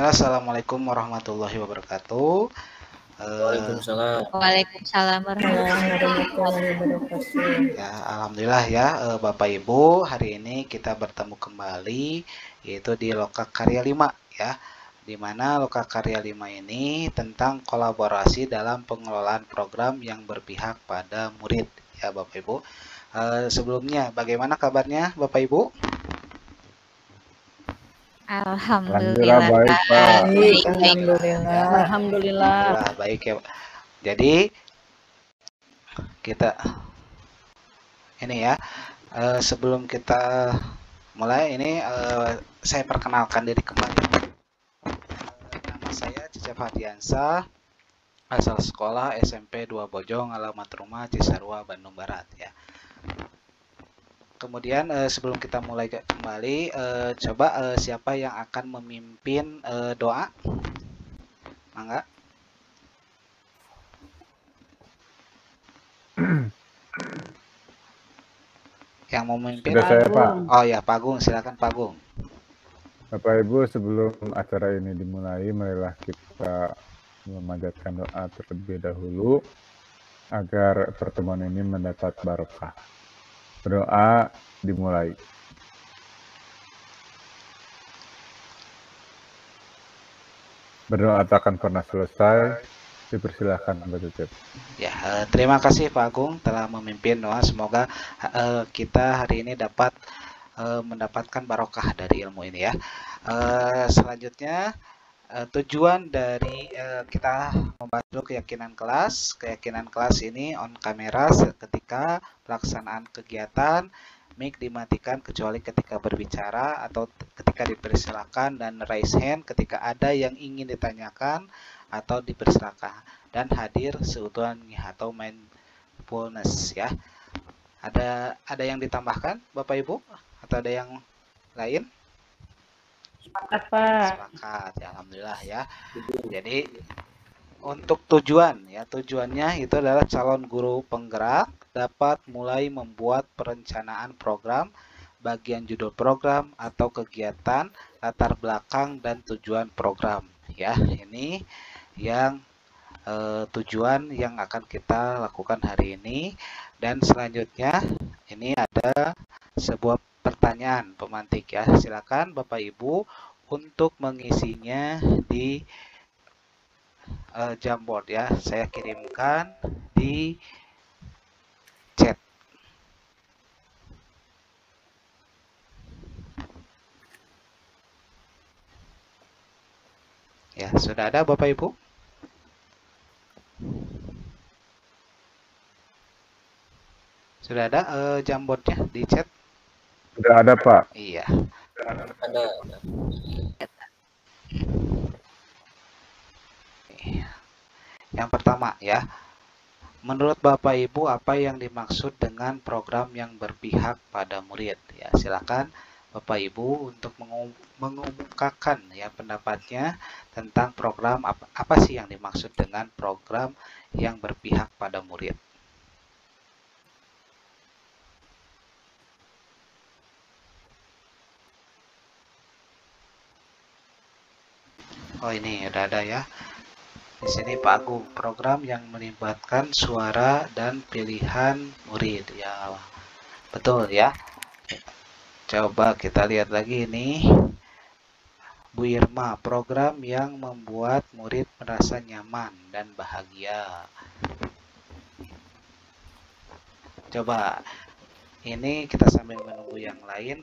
Bismillah, Assalamualaikum warahmatullahi wabarakatuh. Waalaikumsalam. Waalaikumsalam warahmatullahi wabarakatuh. Ya, alhamdulillah ya, Bapak Ibu, hari ini kita bertemu kembali yaitu di Lokakarya 5 ya. Di mana Lokakarya 5 ini tentang kolaborasi dalam pengelolaan program yang berpihak pada murid ya Bapak Ibu. Sebelumnya bagaimana kabarnya Bapak Ibu? Alhamdulillah baik, Pak. baik. Alhamdulillah baik ya. Jadi kita ini ya, sebelum kita mulai ini saya perkenalkan diri kembali. Nama saya Cecep Hadiansa, asal sekolah SMP 2 Bojong, alamat rumah Cisarua, Bandung Barat ya. Kemudian sebelum kita mulai kembali, coba siapa yang akan memimpin doa? Mangga. Yang mau memimpin? Sudah saya, Pak. Oh ya, Pak Agung, silakan Pak Agung. Bapak Ibu, sebelum acara ini dimulai, marilah kita memanjatkan doa terlebih dahulu agar pertemuan ini mendapat barokah. Berdoa dimulai. Berdoa tak akan pernah selesai. Dipersilahkan Mbak Cecep. Ya, terima kasih Pak Agung telah memimpin doa. Semoga kita hari ini dapat mendapatkan barokah dari ilmu ini ya. Selanjutnya tujuan dari kita membahas dulu keyakinan kelas. Keyakinan kelas ini on kamera ketika pelaksanaan kegiatan, mic dimatikan kecuali ketika berbicara atau ketika dipersilakan, dan raise hand ketika ada yang ingin ditanyakan atau dipersilakan, dan hadir seutuhnya atau mindfulness ya. Ada yang ditambahkan Bapak Ibu atau ada yang lain? Sepakat, Pak. Sepakat ya, alhamdulillah ya. Jadi untuk tujuannya itu adalah calon guru penggerak dapat mulai membuat perencanaan program, bagian judul program atau kegiatan, latar belakang dan tujuan program ya. Ini yang tujuan yang akan kita lakukan hari ini. Dan selanjutnya ini ada sebuah pertanyaan pemantik ya. Silakan Bapak Ibu untuk mengisinya di Jamboard ya. Saya kirimkan di chat. Ya, sudah ada Bapak Ibu? Sudah ada Jamboardnya di chat? Sudah ada, Pak. Iya. Ada. Yang pertama ya, menurut Bapak Ibu apa yang dimaksud dengan program yang berpihak pada murid? Ya, silakan Bapak Ibu untuk mengumumkakan ya pendapatnya tentang program apa sih yang dimaksud dengan program yang berpihak pada murid. Oh, ini udah ada ya. Di sini Pak Agung, program yang melibatkan suara dan pilihan murid ya. Betul ya. Coba kita lihat lagi ini. Bu Irma, program yang membuat murid merasa nyaman dan bahagia. Coba ini kita sambil menunggu yang lain,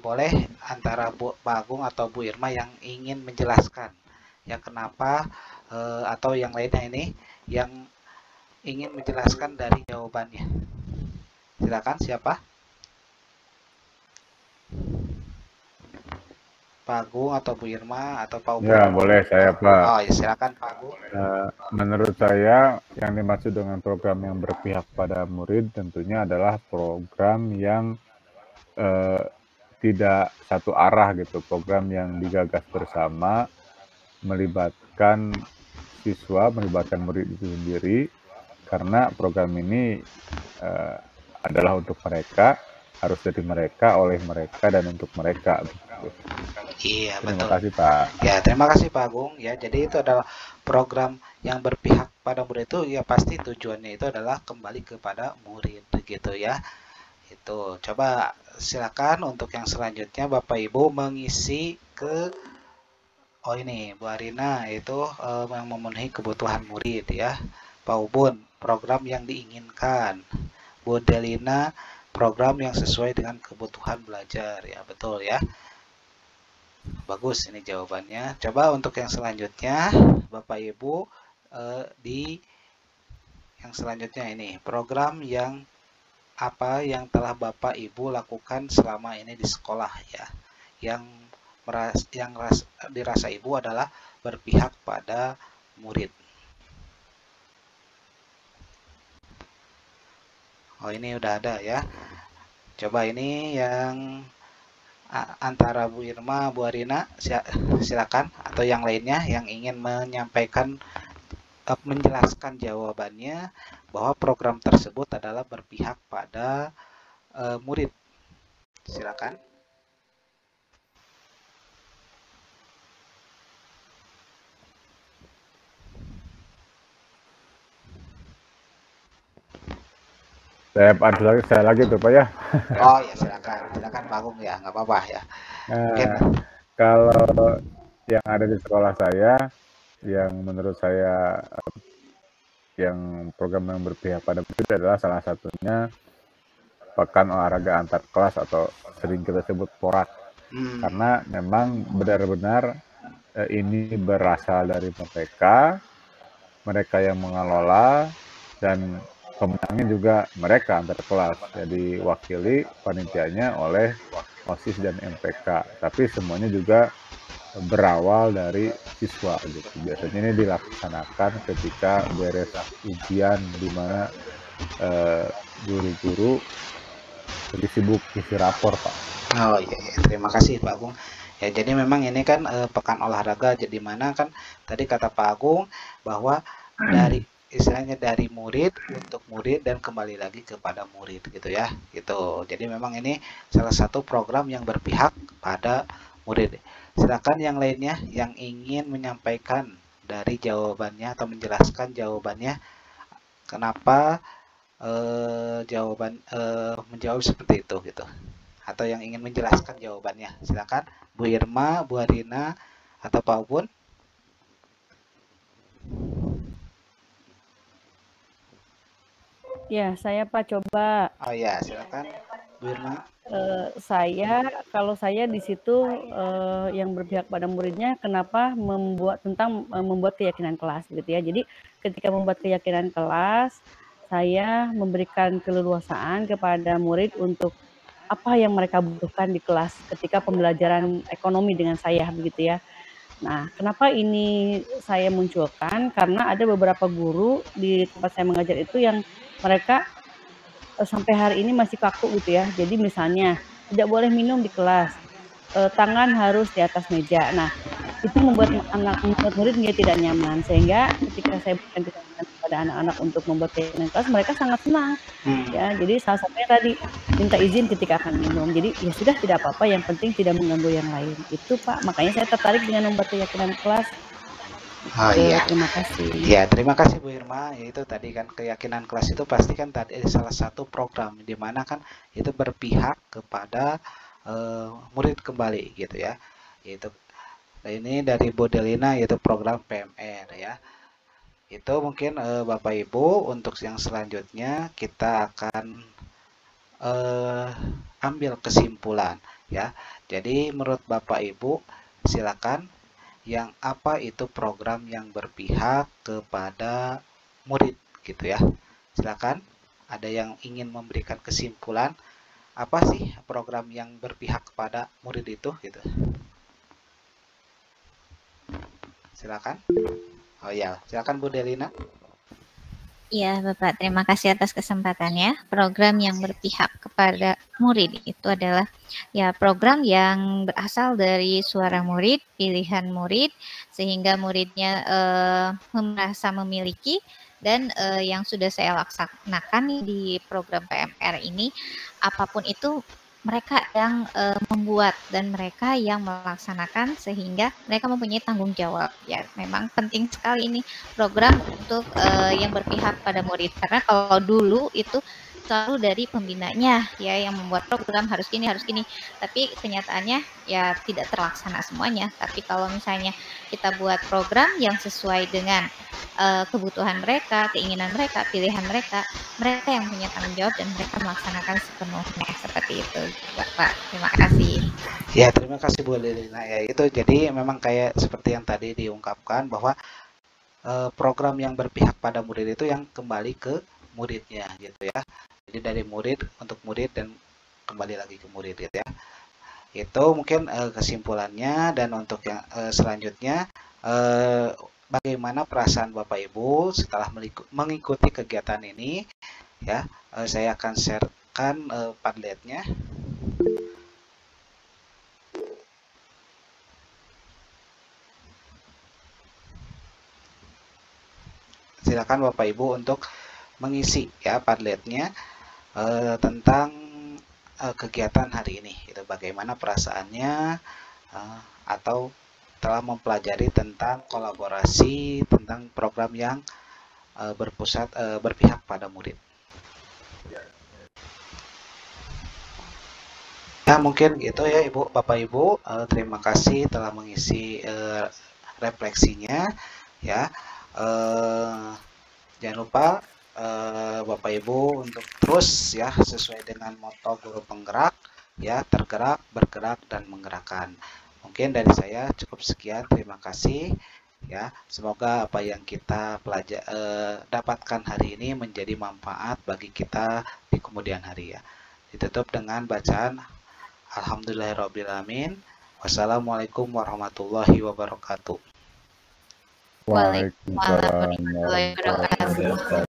boleh antara Pak Agung atau Bu Irma yang ingin menjelaskan ya kenapa atau yang lainnya ini yang ingin menjelaskan dari jawabannya. Silakan, siapa? Pak Agung atau Bu Irma atau Pak Ubud? Ya, boleh saya, Pak. Oh, ya, silakan Pak Agung. Menurut saya yang dimaksud dengan program yang berpihak pada murid tentunya adalah program yang tidak satu arah gitu, program yang digagas bersama, melibatkan siswa, melibatkan murid itu sendiri, karena program ini adalah untuk mereka harus dari mereka, oleh mereka, dan untuk mereka. Iya, Terima betul. kasih Pak. Ya, terima kasih Pak Agung. Ya, jadi itu adalah program yang berpihak pada murid itu ya pasti tujuannya itu adalah kembali kepada murid gitu ya. Itu. Coba silakan untuk yang selanjutnya Bapak Ibu mengisi ke oh ini Bu Arina itu yang memenuhi kebutuhan murid ya. Pak Ubun, program yang diinginkan. Bu Delina, program yang sesuai dengan kebutuhan belajar ya, betul ya. Bagus ini jawabannya. Coba untuk yang selanjutnya, Bapak Ibu di yang selanjutnya ini program yang apa yang telah Bapak Ibu lakukan selama ini di sekolah ya. Yang dirasa Ibu adalah berpihak pada murid. Oh, ini udah ada ya. Coba ini yang antara Bu Irma, Bu Arina, silakan atau yang lainnya yang ingin menyampaikan menjelaskan jawabannya bahwa program tersebut adalah berpihak pada murid. Silakan. Saya bantu lagi, saya lagi tuh Pak ya. Oh ya silakan Pak Agung ya, nggak apa-apa ya. Mungkin. Kalau yang ada di sekolah saya, yang menurut saya yang program yang berpihak pada murid adalah salah satunya pekan olahraga antar kelas atau sering kita sebut porak. Karena memang benar-benar ini berasal dari mereka yang mengelola, dan pemenangnya juga mereka antar kelas. Jadi wakili panitianya oleh OSIS dan MPK. Tapi semuanya juga berawal dari siswa gitu. Biasanya ini dilaksanakan ketika beres ujian di mana guru-guru lebih sibuk isi rapor Pak. Oh iya, terima kasih Pak Agung. Ya jadi memang ini kan pekan olahraga, jadi mana kan tadi kata Pak Agung bahwa dari istilahnya dari murid untuk murid dan kembali lagi kepada murid gitu ya gitu. Jadi memang ini salah satu program yang berpihak pada murid. Silakan yang lainnya yang ingin menyampaikan dari jawabannya atau menjelaskan jawabannya kenapa menjawab seperti itu gitu, atau yang ingin menjelaskan jawabannya. Silakan Bu Irma, Bu Arina, atau Pak Ubun. Ya, saya Pak coba. Oh ya, silakan Bu Irma. Kalau saya di situ yang berpihak pada muridnya, kenapa membuat keyakinan kelas gitu ya. Jadi ketika membuat keyakinan kelas, saya memberikan keleluasaan kepada murid untuk apa yang mereka butuhkan di kelas ketika pembelajaran ekonomi dengan saya begitu ya. Nah, kenapa ini saya munculkan? Karena ada beberapa guru di tempat saya mengajar itu yang mereka sampai hari ini masih kaku gitu ya. Jadi misalnya tidak boleh minum di kelas, tangan harus di atas meja. Nah, itu membuat murid menjadi tidak nyaman, sehingga ketika saya berikan kesempatan kepada anak-anak untuk membuat keyakinan kelas, mereka sangat senang. Ya, jadi salah satunya tadi minta izin ketika akan minum. Jadi ya sudah, tidak apa-apa, yang penting tidak mengganggu yang lain. Itu Pak, makanya saya tertarik dengan membuat keyakinan kelas. Oh iya. Terima kasih. Ya, terima kasih Bu Irma. Yaitu tadi kan keyakinan kelas itu pasti kan tadi salah satu program di mana kan itu berpihak kepada murid kembali gitu ya. Yaitu ini dari Bu Delina, yaitu program PMR ya. Itu mungkin Bapak Ibu untuk yang selanjutnya kita akan ambil kesimpulan ya. Jadi menurut Bapak Ibu silakan yang apa itu program yang berpihak kepada murid gitu ya. Silakan ada yang ingin memberikan kesimpulan apa sih program yang berpihak kepada murid itu gitu. Silakan. Oh ya, silakan Bu Delina. Iya, Bapak. Terima kasih atas kesempatannya. Program yang berpihak kepada murid itu adalah ya program yang berasal dari suara murid, pilihan murid, sehingga muridnya merasa memiliki. Dan yang sudah saya laksanakan di program PMR ini, apapun itu mereka yang membuat dan mereka yang melaksanakan, sehingga mereka mempunyai tanggung jawab. Ya, memang penting sekali ini program untuk yang berpihak pada murid, karena kalau dulu itu selalu dari pembinanya ya yang membuat program harus gini, tapi kenyataannya ya tidak terlaksana semuanya. Tapi kalau misalnya kita buat program yang sesuai dengan kebutuhan mereka, keinginan mereka, pilihan mereka yang punya tanggung jawab dan mereka melaksanakan sepenuhnya. Seperti itu, Bapak. Terima kasih. Ya, terima kasih Bu Lilina. Ya, itu jadi memang kayak seperti yang tadi diungkapkan bahwa program yang berpihak pada murid itu yang kembali ke muridnya gitu ya. Jadi dari murid untuk murid dan kembali lagi ke murid gitu ya. Itu mungkin kesimpulannya. Dan untuk yang selanjutnya, bagaimana perasaan Bapak Ibu setelah mengikuti kegiatan ini ya. Saya akan sharekan Padletnya. Silakan Bapak Ibu untuk mengisi ya Padletnya tentang kegiatan hari ini. Itu bagaimana perasaannya atau telah mempelajari tentang kolaborasi, tentang program yang berpihak pada murid. Ya, mungkin itu ya Ibu, Bapak Ibu. Terima kasih telah mengisi refleksinya ya. Jangan lupa Bapak Ibu untuk terus ya sesuai dengan moto guru penggerak ya, tergerak, bergerak, dan menggerakkan. Mungkin dari saya cukup sekian. Terima kasih ya. Semoga apa yang kita dapatkan hari ini menjadi manfaat bagi kita di kemudian hari ya. Ditutup dengan bacaan Alhamdulillahirrabbilalamin. Wassalamualaikum warahmatullahi wabarakatuh. Waalaikumsalam warahmatullahi wabarakatuh.